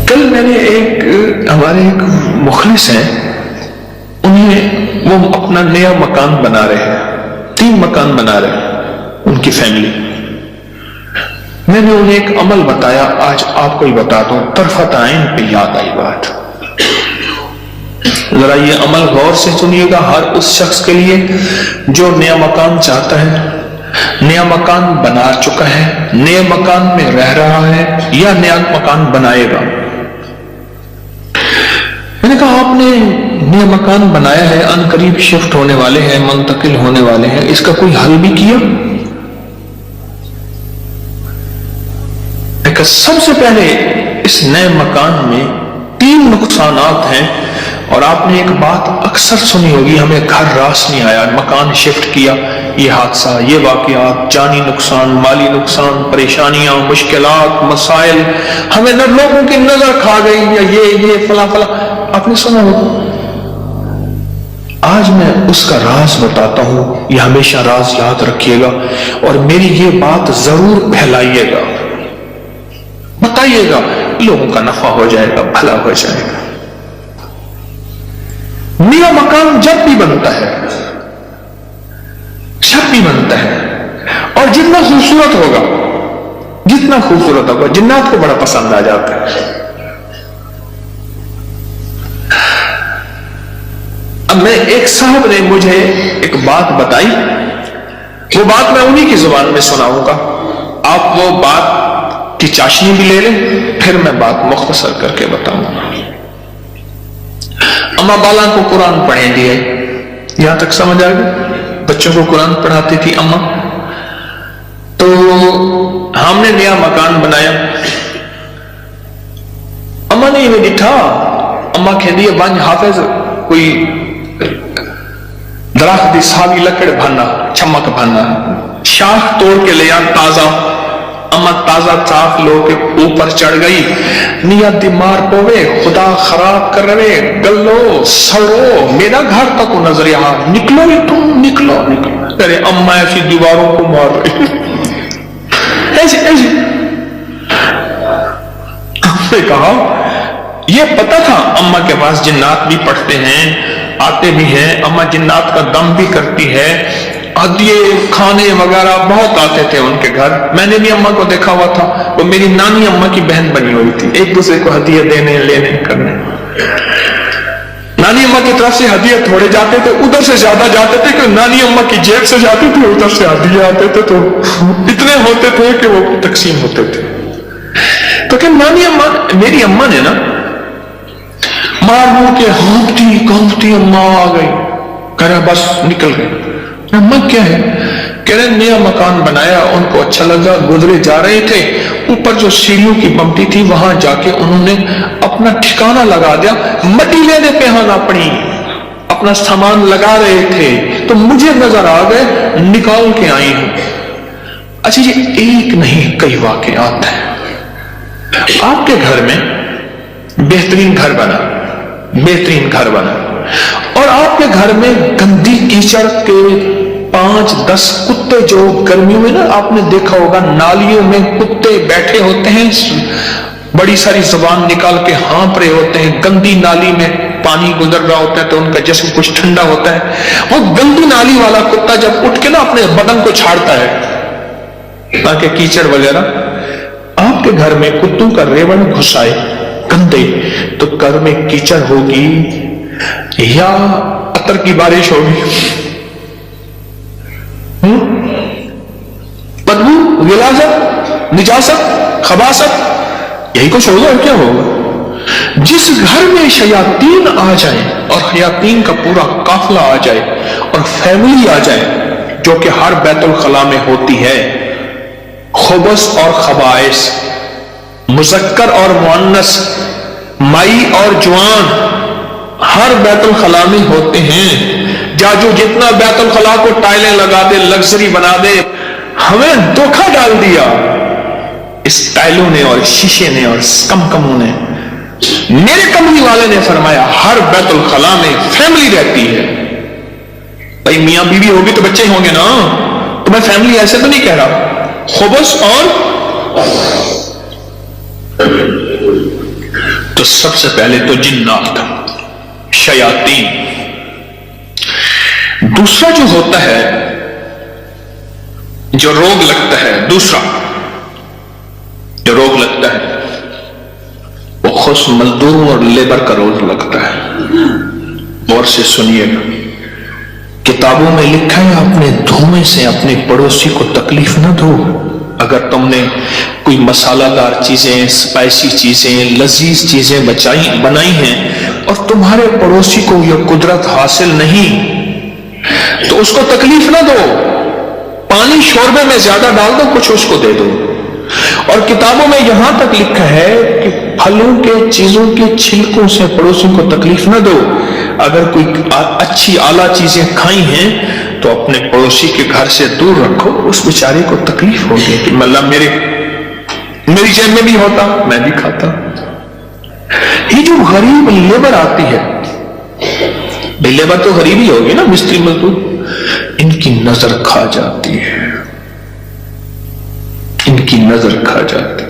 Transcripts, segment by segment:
کل میں نے ہمارے ایک مخلص ہیں، وہ اپنا نیا مکان بنا رہے ہیں، 3 مکان بنا رہے ہیں ان کی فیملی. میں نے انہیں ایک عمل بتایا، آج آپ کو ہی بتاتا ہوں، طرفت عین پہ یاد آئی بات. ذرا یہ عمل غور سے سنیے گا، ہر اس شخص کے لیے جو نیا مکان چاہتا ہے، نیا مکان بنا چکا ہے، نئے مکان میں رہ رہا ہے یا نیا مکان بنائے گا. میں نے کہا آپ نے نیا مکان بنایا ہے، ان قریب شفٹ ہونے والے ہیں، منتقل ہونے والے ہیں، اس کا کوئی حل بھی کیا؟ سب سے پہلے اس نئے مکان میں 3 نقصانات ہیں، اور آپ نے ایک بات اکثر سنی ہوگی، ہمیں گھر راس نہیں آیا، مکان شفٹ کیا، یہ حادثہ، یہ واقعات، جانی نقصان، مالی نقصان، پریشانیاں، مشکلات، مسائل، ہمیں نہ لوگوں کی نظر کھا گئی، یا یہ فلاں فلاں، آپ نے سنا ہوگا. آج میں اس کا راز بتاتا ہوں، یہ ہمیشہ راز یاد رکھیے گا، اور میری یہ بات ضرور پھیلائیے گا، بتائیے گا، لوگوں کا نفع ہو جائے گا، بھلا ہو جائے گا. نیا مکان جب بھی بنتا ہے، اور جتنا خوبصورت ہوگا، جنات کو بڑا پسند آ جاتا ہے. اب میں ایک صاحب نے مجھے ایک بات بتائی، وہ بات میں انہی کی زبان میں سناؤں گا، آپ وہ بات کی چاشنی بھی لے لیں، پھر میں بات مختصر کر کے بتاؤں گا. اماں بالا کو قرآن پڑھیں دیے، یہاں تک سمجھ آ گئی؟ بچوں کو قرآن پڑھاتی تھی اماں. تو ہم نے نیا مکان بنایا، اماں نے یہ ڈٹھا، اماں کہہ دیے بانج حافظ کوئی درخت دی ساوی لکڑ بھانا، چمک بھانا، شاخ توڑ کے لیا تازہ. اما تازہ چاک لو کے اوپر چڑھ گئی، نیت مار پوے، خدا خراب کر رہے، گلو سڑو، میرا گھر تک نظر یہاں، نکلو ہی تم، نکلو. ارے اما ایسی دیواروں کو مار رہی، ایسی. ہم نے کہا یہ پتا تھا اما کے پاس جنات بھی پڑھتے ہیں، آتے بھی ہیں، اما جنات کا دم بھی کرتی ہے، ہدیے کھانے وغیرہ بہت آتے تھے ان کے گھر. میں نے بھی اماں کو دیکھا ہوا تھا، وہ میری نانی اماں کی بہن بنی ہوئی تھی، ایک دوسرے کو ہدیے دینے لینے کرنے. نانی اماں کی طرف سے ہدیے تھوڑے جاتے تھے، ادھر سے زیادہ جاتے تھے کہ نانی اماں کی جیب سے جاتے تھے، ادھر سے ہدیے آتے تھے، تو اتنے ہوتے تھے کہ وہ تقسیم ہوتے تھے. تو کہ نانی اماں، میری اماں نے نا مار مور کے ہانپتی اماں آ گئی، کہہ رہا بس نکل گئی. اماں کیا ہے؟ کہہ رہے نیا مکان بنایا، ان کو اچھا لگا، گزرے جا رہے تھے، اوپر جو سیڑھیوں کی بمٹی تھی وہاں جا کے انہوں نے اپنا ٹھکانہ لگا دیا، مٹی لینے پہ ہاں پڑی، اپنا سامان لگا رہے تھے تو مجھے نظر آ گئے، نکال کے آئی ہوں. اچھا یہ ایک نہیں کئی واقعات ہیں. آپ کے گھر میں بہترین گھر بنا، اور آپ کے گھر میں گندی کیچڑ کے 5-10 کتے، جو گرمیوں میں نا آپ نے دیکھا ہوگا نالیوں میں کتے بیٹھے ہوتے ہیں، بڑی ساری زبان نکال کے ہانپ رہے ہوتے ہیں، گندی نالی میں پانی گزر رہا ہوتا ہے تو ان کا جسم کچھ ٹھنڈا ہوتا ہے. وہ گندی نالی والا کتا جب اٹھ کے نا اپنے بدن کو چھاڑتا ہے تاکہ کیچڑ وغیرہ، آپ کے گھر میں کتوں کا ریوڑ گھس آئے گندے، تو گھر میں کیچڑ ہوگی یا عطر کی بارش ہوگی، بدبو، غلاظت، نجاست، خباثت، یہی کچھ ہوگا. کیا ہوگا؟ جس گھر میں شیاطین آ جائیں اور شیاطین کا پورا قافلہ آ جائے اور فیملی آ جائے، جو کہ ہر بیت الخلاء میں ہوتی ہے، خبث اور خبائث، مذکر اور مؤنث، مائی اور جوان، ہر بیت الخلاء میں ہوتے ہیں. جو جتنا بیت الخلاء کو ٹائلیں لگا دے، لگژری بنا دے، ہمیں دھوکہ ڈال دیا اس ٹائلوں نے اور شیشے نے اور کمکموں نے. میرے کملی والے نے فرمایا ہر بیت الخلاء میں فیملی رہتی ہے. بھائی میاں بیوی ہوگی تو بچے ہوں گے نا، تو میں فیملی ایسے تو نہیں کہہ رہا. خبث اور سب سے پہلے تو جنات، شیاطین. دوسرا جو ہوتا ہے، جو روگ لگتا ہے، دوسرا جو روگ لگتا ہے وہ خود مزدوروں اور لیبر کا روگ لگتا ہے. غور سے سنیے گا، کتابوں میں لکھا ہے اپنے دھوئیں سے اپنے پڑوسی کو تکلیف نہ دو. اگر تم نے کوئی مسالہ دار چیزیں، اسپائسی چیزیں، لذیذ چیزیں بنائی ہیں اور تمہارے پڑوسی کو یہ قدرت حاصل نہیں تو اس کو تکلیف نہ دو. پانی شوربے میں زیادہ ڈال دو، کچھ اس کو دے دو. اور کتابوں میں یہاں تک لکھا ہے کہ پھلوں کے چیزوں کے چھلکوں سے پڑوسی کو تکلیف نہ دو. اگر کوئی اچھی اعلیٰ چیزیں کھائی ہیں تو اپنے پڑوسی کے گھر سے دور رکھو. اس بیچارے کو تکلیف ہوگی کہ مطلب میری جیب میں بھی ہوتا، میں بھی کھاتا. یہ جو غریب لیبر آتی ہے، لیبر تو غریب ہی ہوگی نا، مستری مزدور، ان کی نظر کھا جاتی ہے، ان کی نظر کھا جاتی.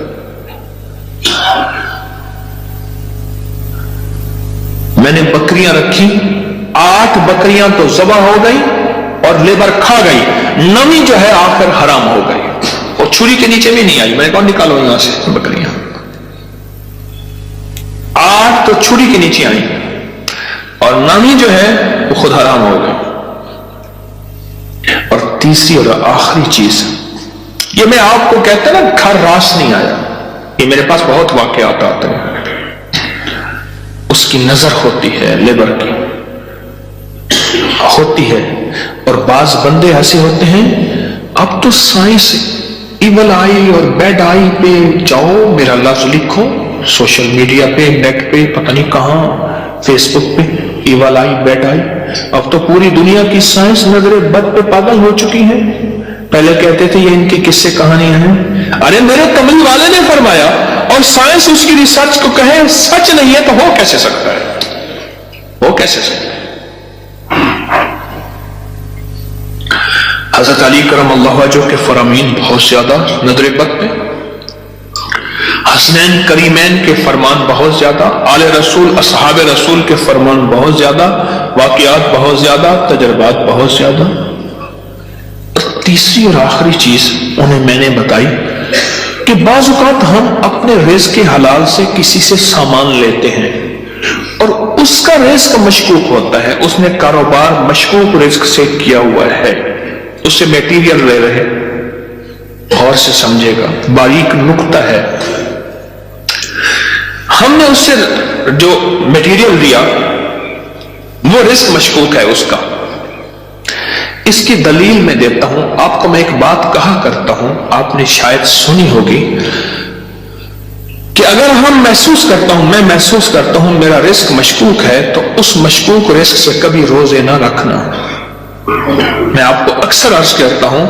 میں نے بکریاں رکھی، 8 بکریاں تو ذبح ہو گئی اور لیبر کھا گئی، 9ویں جو ہے آخر حرام ہو گئی اور چھری کے نیچے بھی نہیں آئی. میں نے کہا نکالو یہاں سے بکریاں. 8 تو چھری کے نیچے آئی اور 9ویں جو ہے وہ خود حرام ہو گئی. اور تیسری اور آخری چیز، یہ میں آپ کو کہتا نا گھر راس نہیں آیا، یہ میرے پاس بہت واقعات آتے ہیں. اس کی نظر ہوتی ہے، لیبر کی ہوتی ہے. اور بعض بندے ایسے ہوتے ہیں، اب تو سائنس ایول آئی اور بیڈ آئی پہ جاؤ، میرا لفظ لکھو سوشل میڈیا پہ، نیٹ پہ، پتہ نہیں کہاں، فیس بک پہ، ایول آئی، بیڈ آئی. اب تو پوری دنیا کی سائنس نظر بد پہ پاگل ہو چکی ہے. پہلے کہتے تھے یہ ان کی قصے کہانیاں ہیں. ارے میرے کملی والے نے فرمایا اور سائنس اس کی ریسرچ کو کہے سچ نہیں ہے تو ہو کیسے سکتا ہے؟ ہو کیسے سکتا ہے؟ حضرت علی کرم اللہ وجہہ کے فرامین بہت زیادہ نظر بد پہ، حسنین کریمین کے فرمان بہت زیادہ، آل رسول اصحاب رسول کے فرمان بہت زیادہ، واقعات بہت زیادہ، تجربات بہت زیادہ. تیسری اور آخری چیز انہیں میں نے بتائی کہ بعض اوقات ہم اپنے رزق حلال سے کسی سے سامان لیتے ہیں اور اس کا رزق مشکوک ہوتا ہے، اس نے کاروبار مشکوک رزق سے کیا ہوا ہے، اس سے میٹیریل لے رہے. غور سے سمجھے گا، باریک نقطہ ہے. ہم نے اس سے جو میٹیریل دیا وہ رزق مشکوک ہے اس کا. اس کی دلیل میں دیتا ہوں آپ کو. میں ایک بات کہا کرتا ہوں، آپ نے شاید سنی ہوگی کہ اگر ہم میں محسوس کرتا ہوں میرا رزق مشکوک ہے تو اس مشکوک رزق سے کبھی روزے نہ رکھنا. میں آپ کو اکثر عرض کرتا ہوں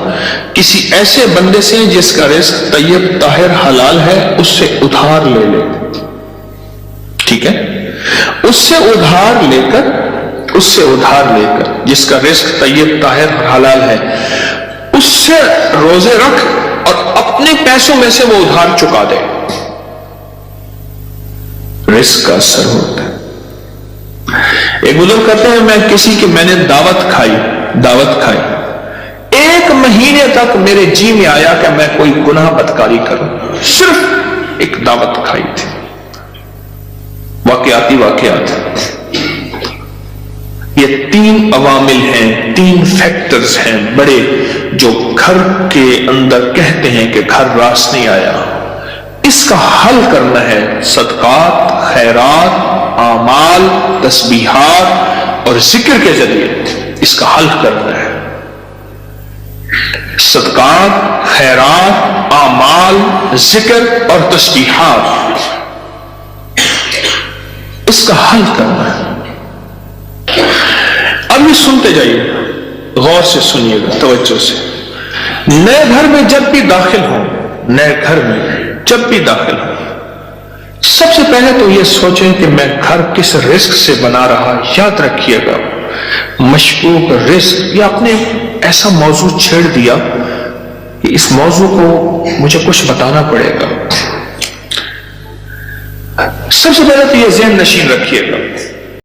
کسی ایسے بندے سے جس کا رزق طیب طاہر حلال ہے اس سے ادھار لے لے. ٹھیک ہے، اس سے ادھار لے کر جس کا رزق طیب طاہر حلال ہے اس سے روزے رکھ اور اپنے پیسوں میں سے وہ ادھار چکا دے. رزق کا اثر ہوتا ہے. ایک بزرگ کہتے ہیں میں نے دعوت کھائی 1 مہینے تک میرے جی میں آیا کہ میں کوئی گناہ بدکاری کروں، صرف ایک دعوت کھائی تھی. واقعات یہ 3 عوامل ہیں، 3 فیکٹرز ہیں بڑے جو گھر کے اندر کہتے ہیں کہ گھر راس نہیں آیا. اس کا حل کرنا ہے صدقات، خیرات، اعمال، تسبیحات اور ذکر کے ذریعے. اس کا حل کرنا ہے صدقات، خیرات، اعمال، ذکر اور تسبیحات. اس کا حل کرنا ہے. اب یہ سنتے جائیے، غور سے سنیے گا، توجہ سے. نئے گھر میں جب بھی داخل ہوں، سب سے پہلے تو یہ سوچیں کہ میں گھر کس رزق سے بنا رہا. یاد رکھیے گا، مشکوک رزق، یا آپ نے ایسا موضوع چھیڑ دیا کہ اس موضوع کو مجھے کچھ بتانا پڑے گا. سب سے پہلے تو یہ ذہن نشین رکھیے گا